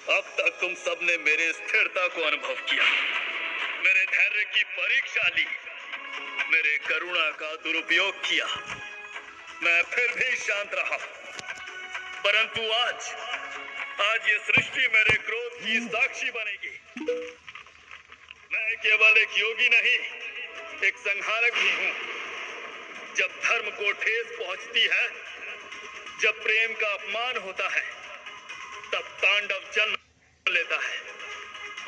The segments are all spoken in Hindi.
अब तक तुम सबने मेरे स्थिरता को अनुभव किया, मेरे धैर्य की परीक्षा ली, मेरे करुणा का दुरुपयोग किया। मैं फिर भी शांत रहा, परंतु आज ये सृष्टि मेरे क्रोध की साक्षी बनेगी। मैं केवल एक योगी नहीं, एक संहारक भी हूं। जब धर्म को ठेस पहुंचती है, जब प्रेम का अपमान होता है, तब तांडव जन्म लेता है।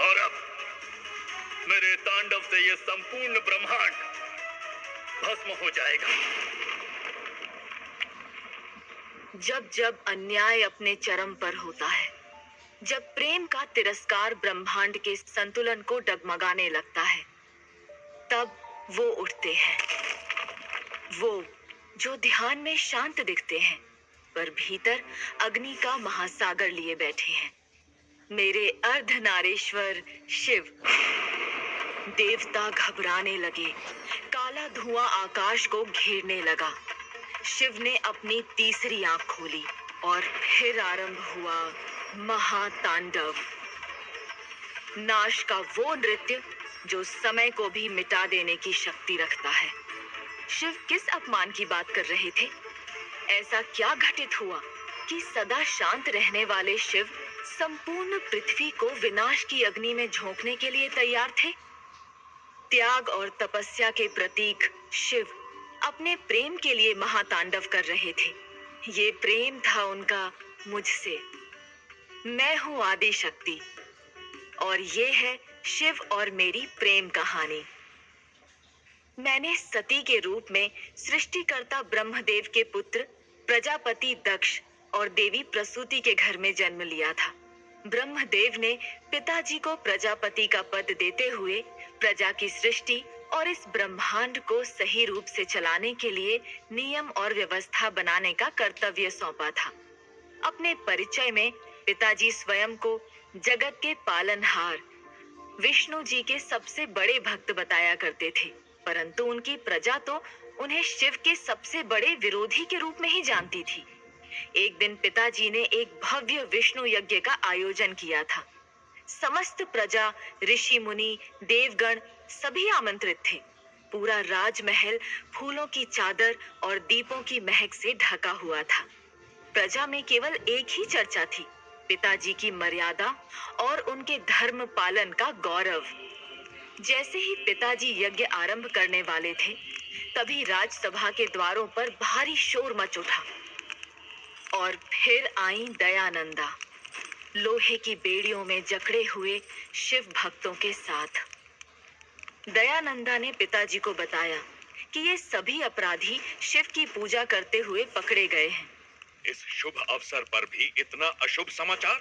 और अब मेरे तांडव से ये संपूर्ण ब्रह्मांड भस्म हो जाएगा। जब जब अन्याय अपने चरम पर होता है, जब प्रेम का तिरस्कार ब्रह्मांड के संतुलन को डगमगाने लगता है, तब वो उठते हैं। वो जो ध्यान में शांत दिखते हैं, पर भीतर अग्नि का महासागर लिए बैठे हैं। मेरे अर्धनारेश्वर शिव। देवता घबराने लगे, काला धुआं आकाश को घेरने लगा। शिव ने अपनी तीसरी आंख खोली और फिर आरंभ हुआ महातांडव। नाश का वो नृत्य जो समय को भी मिटा देने की शक्ति रखता है। शिव किस अपमान की बात कर रहे थे? ऐसा क्या घटित हुआ कि सदा शांत रहने वाले शिव संपूर्ण पृथ्वी को विनाश की अग्नि में झोंकने के लिए तैयार थे? त्याग और तपस्या के प्रतीक शिव अपने प्रेम के लिए महातांडव कर रहे थे। ये प्रेम था उनका मुझसे। मैं हूँ आदि शक्ति, और ये है शिव और मेरी प्रेम कहानी। मैंने सती के रूप में सृष्टिकर्ता ब्रह्मदेव के पुत्र प्रजापति दक्ष और देवी प्रसूति के घर में जन्म लिया था। ब्रह्मदेव ने पिताजी को प्रजापति का पद देते हुए प्रजा की सृष्टि और इस ब्रह्मांड को सही रूप से चलाने के लिए नियम और व्यवस्था बनाने का कर्तव्य सौंपा था। अपने परिचय में पिताजी स्वयं को जगत के पालनहार विष्णु जी के सबसे बड़े भक्त बताया करते थे, परंतु उनकी प्रजा तो उन्हें शिव के सबसे बड़े विरोधी के रूप में ही जानती थी। एक दिन पिताजी ने एक भव्य विष्णु यज्ञ का आयोजन किया था। समस्त प्रजा, ऋषि मुनि, देवगण सभी आमंत्रित थे। पूरा राजमहल फूलों की चादर और दीपों की महक से ढका हुआ था। प्रजा में केवल एक ही चर्चा थी, पिताजी की मर्यादा और उनके धर्म पालन का गौरव। जैसे ही पिताजी यज्ञ आरंभ करने वाले थे, तभी राजसभा के द्वारों पर भारी शोर मच उठा। और फिर आई दयानंदा, लोहे की बेड़ियों में जकड़े हुए शिव भक्तों के साथ। दयानंदा ने पिताजी को बताया कि ये सभी अपराधी शिव की पूजा करते हुए पकड़े गए हैं। इस शुभ अवसर पर भी इतना अशुभ समाचार?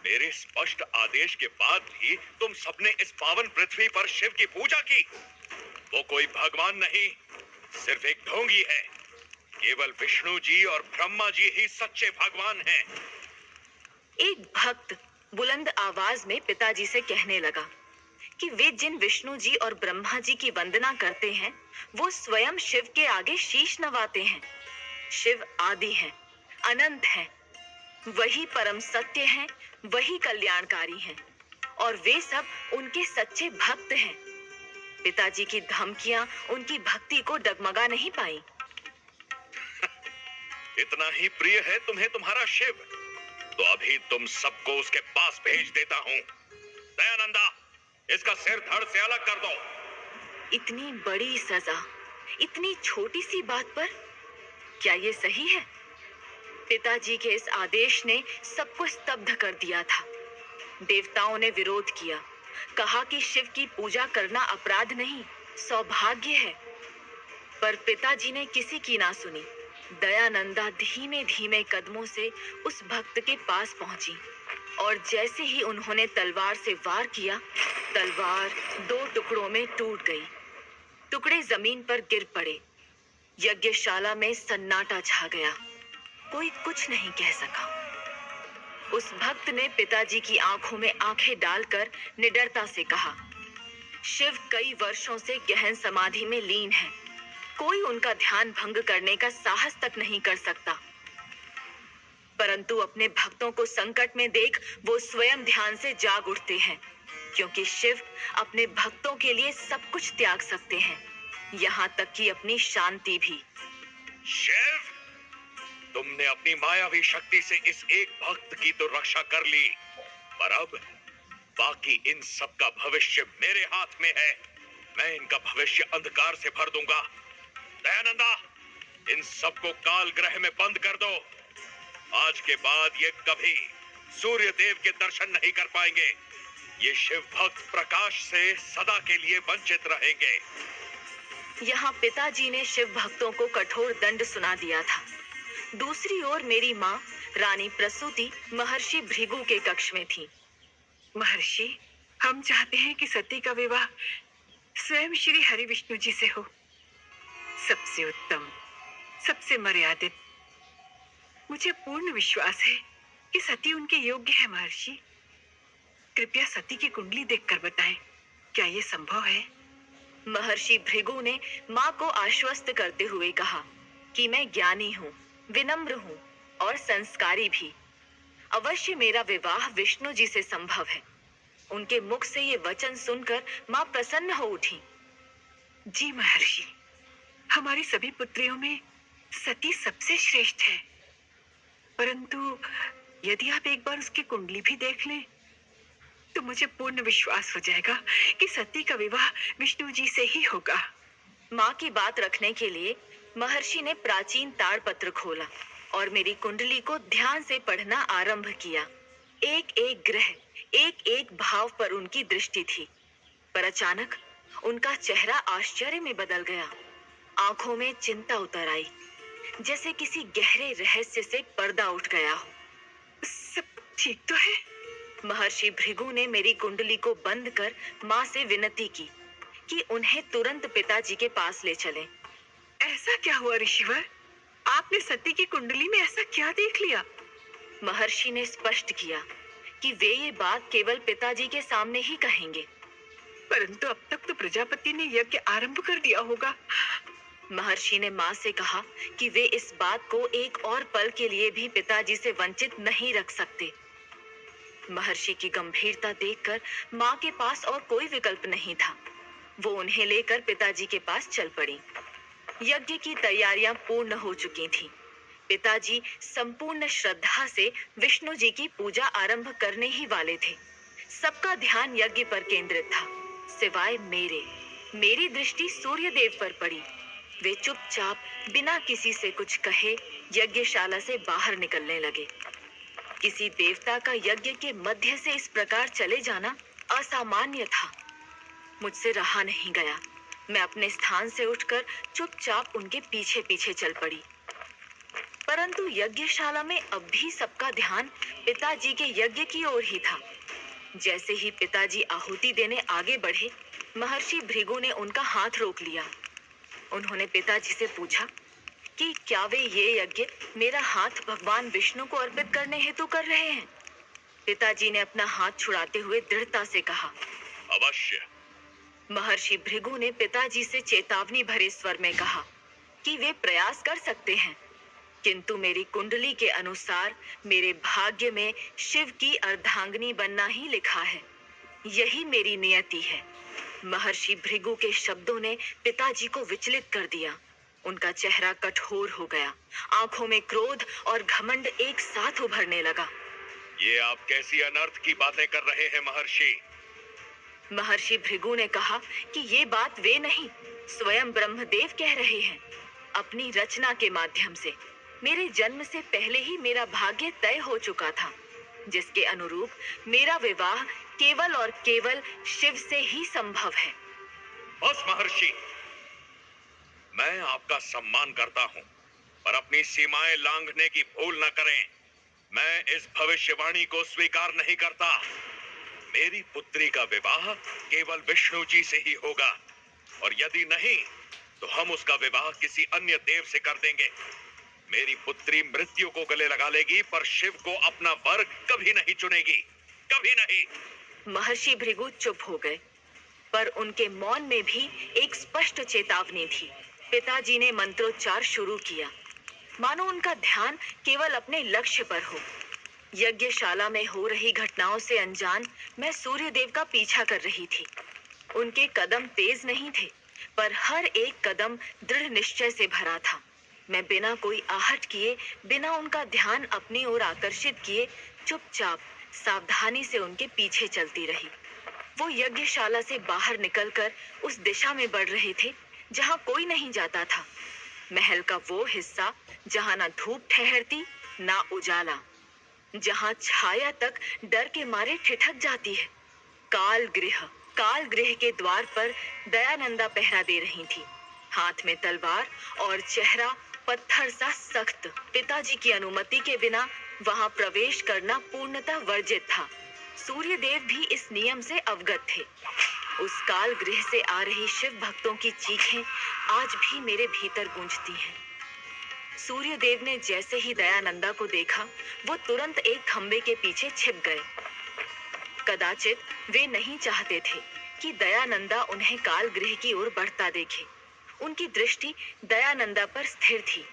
मेरे स्पष्ट आदेश के बाद भी तुम सबने इस पावन पृथ्वी पर शिव की पूजा की। वो कोई भगवान नहीं, सिर्फ एक ढोंगी है। केवल विष्णु जी और ब्रह्मा जी ही सच्चे भगवान हैं। एक भक्त बुलंद आवाज में पिताजी से कहने लगा कि वे जिन विष्णु जी और ब्रह्मा जी की वंदना करते हैं, वो स्वयं शिव के आगे शीश नवाते हैं। शिव आदि हैं, अनंत हैं, वही परम सत्य हैं, वही कल्याणकारी हैं, और वे सब उनके सच्चे भक्त हैं। पिताजी की धमकियां उनकी भक्ति को डगमगा नहीं पाई। इतना ही प्रिय है तुम्हें तुम्हारा शिव, तो अभी तुम सबको उसके पास भेज देता हूँ। दयानंदा, इसका सिर धड़ से अलग कर दो। इतनी बड़ी सजा इतनी छोटी सी बात पर, क्या ये सही है? पिताजी के इस आदेश ने सबको स्तब्ध कर दिया था। देवताओं ने विरोध किया, कहा कि शिव की पूजा करना अपराध नहीं, सौभाग्य है। पर पिताजी ने किसी की ना सुनी। दयानंदा धीमे धीमे कदमों से उस भक्त के पास पहुंची, और जैसे ही उन्होंने तलवार से वार किया, तलवार 2 टुकड़ों में टूट गई। टुकड़े जमीन पर गिर पड़े। यज्ञशाला में सन्नाटा छा गया। कोई कुछ नहीं कह सका। उस भक्त ने पिताजी की आंखों में आंखें डालकर निडरता से कहा, शिव कई वर्षों से गहन समाधि में लीन है। कोई उनका ध्यान भंग करने का साहस तक नहीं कर सकता। परंतु अपने भक्तों को संकट में देख वो स्वयं ध्यान से जाग उठते हैं, क्योंकि शिव अपने भक्तों के लिए सब कुछ त्याग सकते हैं, यहाँ तक कि अपनी शांति भी। शिव, तुमने अपनी मायावी शक्ति से इस एक भक्त की तो रक्षा कर ली, पर अब बाकी इन सब का भविष्य मेरे हाथ में है। मैं इनका भविष्य अंधकार से भर दूंगा। दयानंदा, इन सबको काल ग्रह में बंद कर दो। आज के बाद ये कभी सूर्य देव के दर्शन नहीं कर पाएंगे। ये शिव भक्त प्रकाश से सदा के लिए वंचित रहेंगे। यहाँ पिताजी ने शिव भक्तों को कठोर दंड सुना दिया था। दूसरी ओर मेरी माँ रानी प्रसूति महर्षि भृगु के कक्ष में थी। महर्षि, हम चाहते हैं कि सती का विवाह स्वयं श्री हरि विष्णु जी से हो। सबसे उत्तम, सबसे मर्यादित। मुझे पूर्ण विश्वास है कि सती उनके योग्य है। महर्षि, कृपया सती की कुंडली देखकर बताएं, क्या ये संभव है? महर्षि भृगु ने माँ को आश्वस्त करते हुए कहा कि मैं ज्ञानी हूँ, विनम्र हूँ और संस्कारी भी। अवश्य मेरा विवाह विष्णु जी से संभव है। उनके मुख से ये वचन सुनकर माँ प्रसन्न हो उठी। जी महर्षि, हमारी सभी पुत्रियों में सती सबसे श्रेष्ठ है, परंतु यदि आप एक बार उसकी कुंडली भी देख लें तो मुझे पूर्ण विश्वास हो जाएगा कि सती का विवाह विष्णु जी से ही होगा। माँ की बात रखने के लिए महर्षि ने प्राचीन ताड़पत्र खोला और मेरी कुंडली को ध्यान से पढ़ना आरंभ किया। एक एक ग्रह, एक एक भाव पर उनकी दृष्टि थी, पर अचानक उनका चेहरा आश्चर्य में बदल गया। आंखों में चिंता उतर आई, जैसे किसी गहरे रहस्य से पर्दा उठ गया हो। सब ठीक तो है? महर्षि भृगु ने मेरी कुंडली को बंद कर माँ से विनती की कि उन्हें तुरंत पिताजी के पास ले चलें। ऐसा क्या हुआ ऋषिवर? आपने सती की कुंडली में ऐसा क्या देख लिया? महर्षि ने स्पष्ट किया कि वे ये बात केवल पिताजी के सामने ही कहेंगे। परंतु अब तक तो प्रजापति ने यज्ञ आरंभ कर दिया होगा। महर्षि ने माँ से कहा कि वे इस बात को एक और पल के लिए भी पिताजी से वंचित नहीं रख सकते। महर्षि की गंभीरता देखकर माँ के पास और कोई विकल्प नहीं था। वो उन्हें लेकर पिताजी के पास चल पड़ी। यज्ञ की तैयारियां पूर्ण हो चुकी थीं। पिताजी संपूर्ण श्रद्धा से विष्णु जी की पूजा आरंभ करने ही वाले थे। सबका ध्यान यज्ञ पर केंद्रित था, सिवाय मेरी दृष्टि सूर्य देव पर पड़ी। वे चुपचाप बिना किसी से कुछ कहे यज्ञशाला से बाहर निकलने लगे। किसी देवता का यज्ञ के मध्य से इस प्रकार चले जाना असामान्य था। मुझसे रहा नहीं गया। मैं अपने स्थान से उठकर चुपचाप उनके पीछे पीछे चल पड़ी। परंतु यज्ञशाला में अब भी सबका ध्यान पिताजी के यज्ञ की ओर ही था। जैसे ही पिताजी आहुति देने आगे बढ़े, महर्षि भृगु ने उनका हाथ रोक लिया। उन्होंने पिताजी से पूछा कि क्या वे ये यज्ञ मेरा हाथ भगवान विष्णु को अर्पित करने हेतु कर रहे हैं? पिताजी ने अपना हाथ छुड़ाते हुए दृढ़ता से कहा, अवश्य। महर्षि भृगु ने पिताजी से चेतावनी भरे स्वर में कहा कि वे प्रयास कर सकते हैं, किंतु मेरी कुंडली के अनुसार मेरे भाग्य में शिव की अर्धांगिनी बनना ही लिखा है। यही मेरी नियति है। महर्षि भृगु के शब्दों ने पिताजी को विचलित कर दिया। उनका चेहरा कठोर हो गया। आंखों में क्रोध और घमंड एक साथ उभरने लगा। ये आप कैसी अनर्थ की बातें कर रहे हैं महर्षि? महर्षि भृगु ने कहा कि ये बात वे नहीं, स्वयं ब्रह्मदेव कह रहे हैं। अपनी रचना के माध्यम से मेरे जन्म से पहले ही मेरा भाग्य तय हो चुका था, जिसके अनुरूप मेरा विवाह केवल और केवल शिव से ही संभव है। बस महर्षि, मैं आपका सम्मान करता हूँ, पर अपनी सीमाएं लांघने की भूल न करें। मैं इस भविष्यवाणी को स्वीकार नहीं करता। मेरी पुत्री का विवाह केवल विष्णु जी से ही होगा, और यदि नहीं तो हम उसका विवाह किसी अन्य देव से कर देंगे। मेरी पुत्री मृत्यु को गले लगा लेगी, पर शिव को अपना वर कभी नहीं चुनेगी, कभी नहीं। महर्षि भृगु चुप हो गए, पर उनके मौन में भी एक स्पष्ट चेतावनी थी। पिताजी ने मंत्रोच्चार शुरू किया। मानो उनका ध्यान केवल अपने लक्ष्य पर हो। यज्ञशाला में हो रही घटनाओं से अनजान मैं सूर्यदेव का पीछा कर रही थी। उनके कदम तेज नहीं थे, पर हर एक कदम दृढ़ निश्चय से भरा था। मैं बिना कोई आहट किए, बिना उनका ध्यान अपनी ओर आकर्षित किए, चुपचाप सावधानी से उनके पीछे चलती रही। वो यज्ञशाला से बाहर निकलकर उस दिशा में बढ़ रहे थे जहां कोई नहीं जाता था। महल का वो हिस्सा जहां ना धूप ठहरती ना उजाला, जहां छाया तक डर के मारे ठिठक जाती है। काल गृह के द्वार पर दयानंदा पहरा दे रही थी, हाथ में तलवार और चेहरा पत्थर सा सख्त। पिताजी की अनुमति के बिना वहां प्रवेश करना पूर्णतः वर्जित था। सूर्यदेव भी इस नियम से अवगत थे। उस काल गृह से आ रही शिव भक्तों की चीखें आज भी मेरे भीतर गूंजती हैं। सूर्यदेव ने जैसे ही दयानंदा को देखा, वो तुरंत एक खंबे के पीछे छिप गए। कदाचित वे नहीं चाहते थे कि दयानंदा उन्हें काल गृह की ओर बढ़ता देखे। उनकी दृष्टि दयानंदा पर स्थिर थी।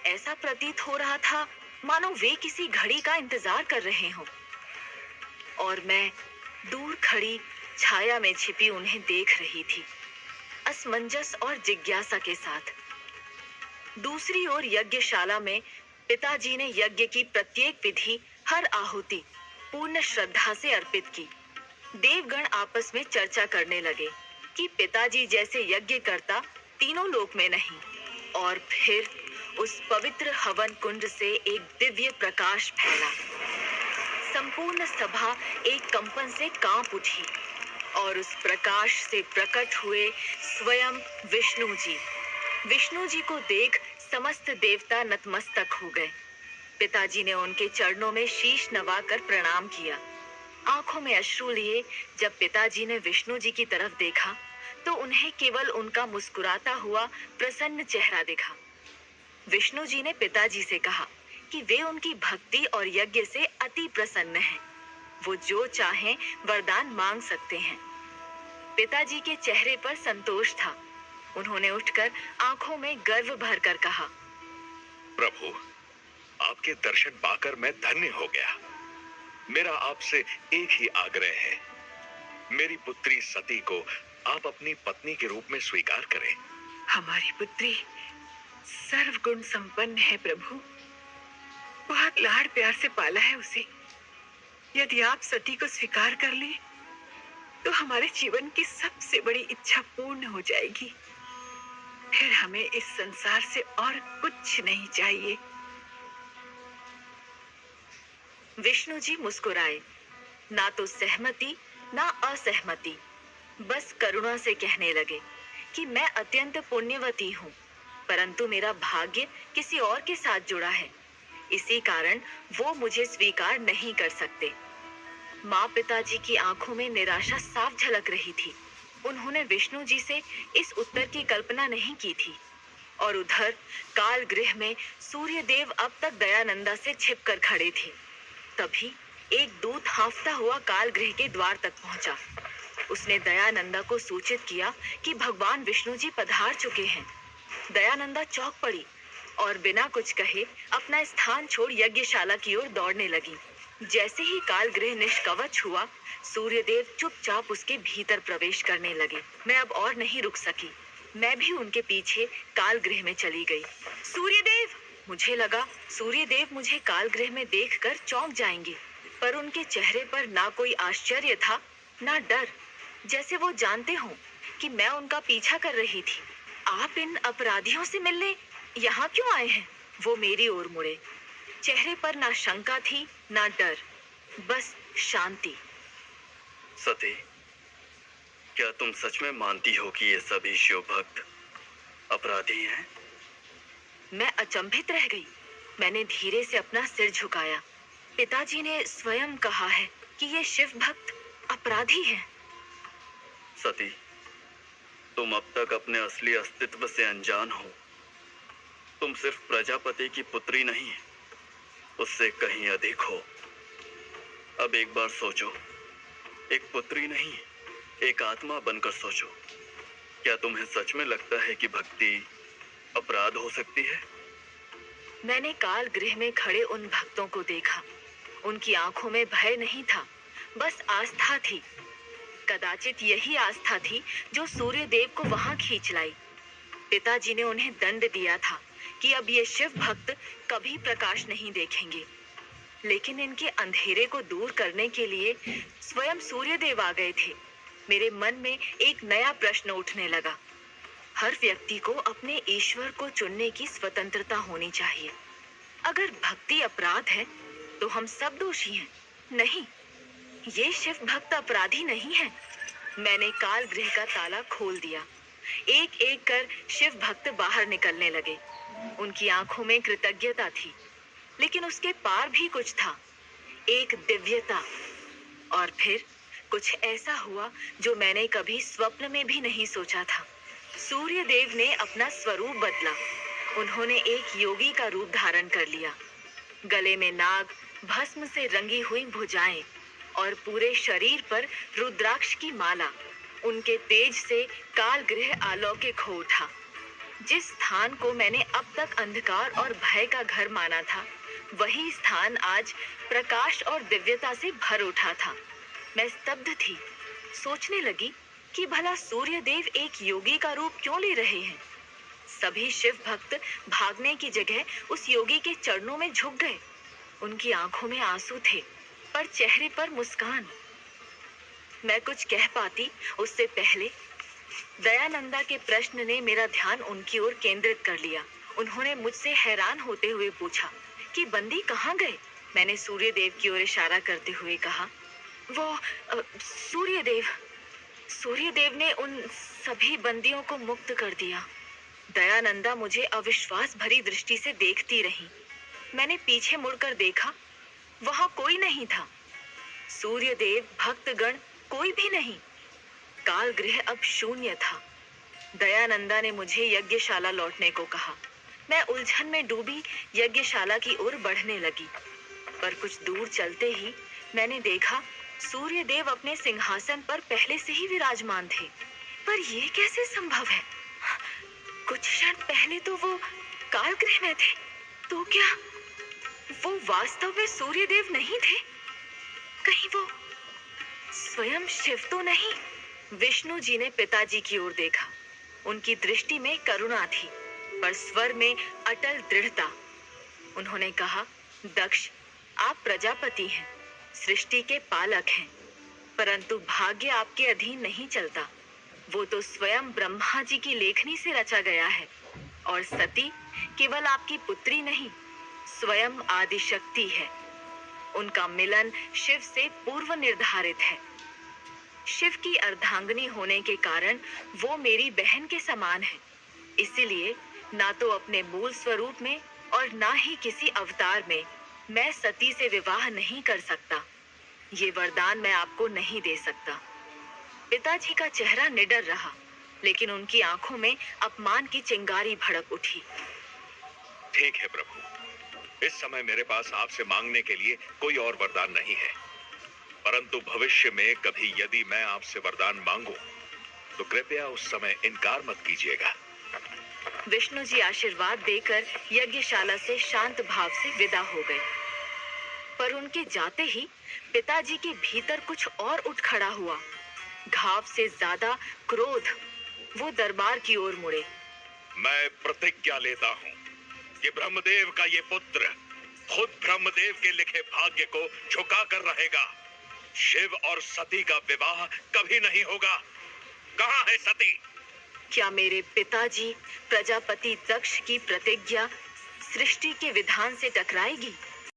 ऐसा प्रतीत हो रहा था मानो वे किसी घड़ी का इंतजार कर रहे हों। और मैं दूर खड़ी छाया में छिपी उन्हें देख रही थी, असमंजस और जिज्ञासा के साथ। दूसरी ओर यज्ञशाला में पिताजी ने यज्ञ की प्रत्येक विधि, हर आहुति पूर्ण श्रद्धा से अर्पित की। देवगण आपस में चर्चा करने लगे कि पिताजी जैसे यज्ञकर्ता तीनों लोक में नहीं। और फिर उस पवित्र हवन कुंड से एक दिव्य प्रकाश फैला। संपूर्ण सभा एक कंपन से कांप उठी और उस प्रकाश से प्रकट हुए स्वयं विष्णु जी। विष्णु जी को देख समस्त देवता नतमस्तक हो गए। पिताजी ने उनके चरणों में शीश नवाकर प्रणाम किया। आंखों में अश्रु लिए जब पिताजी ने विष्णु जी की तरफ देखा, तो उन्हें केवल उनका मुस्कुराता हुआ प्रसन्न चेहरा दिखा। विष्णु जी ने पिताजी से कहा कि वे उनकी भक्ति और यज्ञ से अति प्रसन्न हैं। वो जो चाहें वरदान मांग सकते हैं। पिताजी के चेहरे पर संतोष था। उन्होंने उठकर आंखों में गर्व भरकर कहा, प्रभु, आपके दर्शन पाकर मैं धन्य हो गया। मेरा आपसे एक ही आग्रह है, मेरी पुत्री सती को आप अपनी पत्नी के रूप में स्वीकार करें। हमारी पुत्री सर्वगुण संपन्न है प्रभु। बहुत लाड़ प्यार से पाला है उसे। यदि आप सती को स्वीकार कर ले, तो हमारे जीवन की सबसे बड़ी इच्छा पूर्ण हो जाएगी। फिर हमें इस संसार से और कुछ नहीं चाहिए। विष्णु जी मुस्कुराए, ना तो सहमति ना असहमति, बस करुणा से कहने लगे कि मैं अत्यंत पुण्यवती हूँ, परंतु मेरा भाग्य किसी और के साथ जुड़ा है। इसी कारण वो मुझे स्वीकार नहीं कर सकते। माँ पिताजी की आंखों में निराशा साफ झलक रही थी। उन्होंने विष्णु जी से इस उत्तर की कल्पना नहीं की थी। और उधर काल गृह में सूर्यदेव अब तक दयानंदा से छिपकर खड़े थे। तभी एक दूत हाँफता हुआ काल गृह के द्वार तक पहुंचा। उसने दयानंदा को सूचित किया कि भगवान विष्णु जी पधार चुके हैं। दयानंदा चौंक पड़ी और बिना कुछ कहे अपना स्थान छोड़ यज्ञशाला की ओर दौड़ने लगी। जैसे ही काल गृह निष्कवच हुआ, सूर्यदेव चुपचाप उसके भीतर प्रवेश करने लगे। मैं अब और नहीं रुक सकी। मैं भी उनके पीछे काल गृह में चली गई। सूर्यदेव! मुझे लगा सूर्यदेव मुझे काल गृह में देखकर चौंक जाएंगे, पर उनके चेहरे पर ना कोई आश्चर्य था ना डर, जैसे वो जानते हों कि मैं उनका पीछा कर रही थी। आप इन अपराधियों से मिलने यहाँ क्यों आए हैं? वो मेरी ओर मुड़े। चेहरे पर ना शंका थी ना डर, बस शांति। सती, क्या तुम सच में मानती हो कि ये सभी शिव भक्त अपराधी हैं? मैं अचंभित रह गई। मैंने धीरे से अपना सिर झुकाया। पिताजी ने स्वयं कहा है कि ये शिव भक्त अपराधी हैं। सती, तुम अब तक अपने असली अस्तित्व से अनजान हो। तुम सिर्फ प्रजापति की पुत्री नहीं, उससे कहीं अधिक हो। अब एक बार सोचो, एक पुत्री नहीं, एक आत्मा बनकर सोचो। क्या तुम्हें सच में लगता है कि भक्ति अपराध हो सकती है? मैंने काल गृह में खड़े उन भक्तों को देखा। उनकी आंखों में भय नहीं था, बस आस्था थी। कदाचित यही आस्था थी जो सूर्य देव को वहां खींच लाई। पिताजी ने उन्हें दंड दिया था कि अब ये शिव भक्त कभी प्रकाश नहीं देखेंगे, लेकिन इनके अंधेरे को दूर करने के लिए स्वयं सूर्य देव आ गए थे। मेरे मन में एक नया प्रश्न उठने लगा। हर व्यक्ति को अपने ईश्वर को चुनने की स्वतंत्रता होनी चाहिए। अगर भक्ति अपराध है तो हम सब दोषी हैं। नहीं, ये शिव भक्त अपराधी नहीं है। मैंने काल गृह का ताला खोल दिया। एक एक कर शिव भक्त बाहर निकलने लगे। उनकी आंखों में कृतज्ञता थी, लेकिन उसके पार भी कुछ था, एक दिव्यता। और फिर कुछ ऐसा हुआ जो मैंने कभी स्वप्न में भी नहीं सोचा था। सूर्य देव ने अपना स्वरूप बदला। उन्होंने एक योगी का रूप धारण कर लिया। गले में नाग, भस्म से रंगी हुई भुजाएं और पूरे शरीर पर रुद्राक्ष की माला। उनके तेज से काल गृह अलौकिक हो उठा। जिस स्थान को मैंने अब तक अंधकार और भय का घर माना था, वही स्थान आज प्रकाश और दिव्यता से भर उठा था। मैं स्तब्ध थी। सोचने लगी कि भला सूर्य देव एक योगी का रूप क्यों ले रहे हैं। सभी शिव भक्त भागने की जगह उस योगी के चरणों में झुक गए। उनकी आंखों में आंसू थे, पर चेहरे पर मुस्कान। मैं कुछ कह पाती उससे पहले दयानंदा के प्रश्न ने मेरा ध्यान उनकी ओर केंद्रित कर लिया। उन्होंने मुझसे हैरान होते हुए पूछा कि बंदी कहाँ गए। मैंने सूर्य देव की ओर इशारा करते हुए कहा, वो सूर्य देव ने उन सभी बंदियों को मुक्त कर दिया। दयानंदा मुझे अविश्वास भरी दृष्टि से देखती रही। मैंने पीछे मुड़कर देखा, वहां कोई नहीं था। सूर्य देव, भक्तगण, कोई भी नहीं। काल गृह अब शून्य था। दयानंदा ने मुझे यज्ञशाला लौटने को कहा। मैं उलझन में डूबी यज्ञशाला की ओर बढ़ने लगी, पर कुछ दूर चलते ही मैंने देखा सूर्य देव अपने सिंहासन पर पहले से ही विराजमान थे। पर यह कैसे संभव है? कुछ क्षण पहले तो वो काल गृह में थे, तो क्या वो वास्तव में सूर्य देव नहीं थे? कहीं वो स्वयं शिव तो नहीं? विष्णु जी ने पिताजी की ओर देखा। उनकी दृष्टि में करुणा थी, पर स्वर में अटल दृढ़ता। उन्होंने कहा, दक्ष, आप प्रजापति हैं, सृष्टि के पालक हैं, परंतु भाग्य आपके अधीन नहीं चलता। वो तो स्वयं ब्रह्मा जी की लेखनी से रचा गया है, और सती केवल आपकी पुत्री नहीं, स्वयं आदि शक्ति है। उनका मिलन शिव से पूर्व निर्धारित है। शिव की अर्धांगिनी होने के कारण वो मेरी बहन के समान है। इसीलिए ना तो अपने मूल स्वरूप में और ना ही किसी अवतार में मैं सती से विवाह नहीं कर सकता। ये वरदान मैं आपको नहीं दे सकता। पिताजी का चेहरा निडर रहा, लेकिन उनकी आंखों में अपमान की चिंगारी भड़क उठी। ठीक है प्रभु, इस समय मेरे पास आपसे मांगने के लिए कोई और वरदान नहीं है, परंतु भविष्य में कभी यदि मैं आपसे वरदान मांगूं, तो कृपया उस समय इनकार मत कीजिएगा। विष्णु जी आशीर्वाद देकर यज्ञशाला से शांत भाव से विदा हो गए, पर उनके जाते ही पिताजी के भीतर कुछ और उठ खड़ा हुआ। घाव से ज्यादा क्रोध। वो दरबार की ओर मुड़े। मैं प्रतिज्ञा लेता हूँ कि ब्रह्मदेव का ये पुत्र खुद ब्रह्मदेव के लिखे भाग्य को झुका कर रहेगा। शिव और सती का विवाह कभी नहीं होगा। कहाँ है सती? क्या मेरे पिताजी प्रजापति दक्ष की प्रतिज्ञा सृष्टि के विधान से टकराएगी?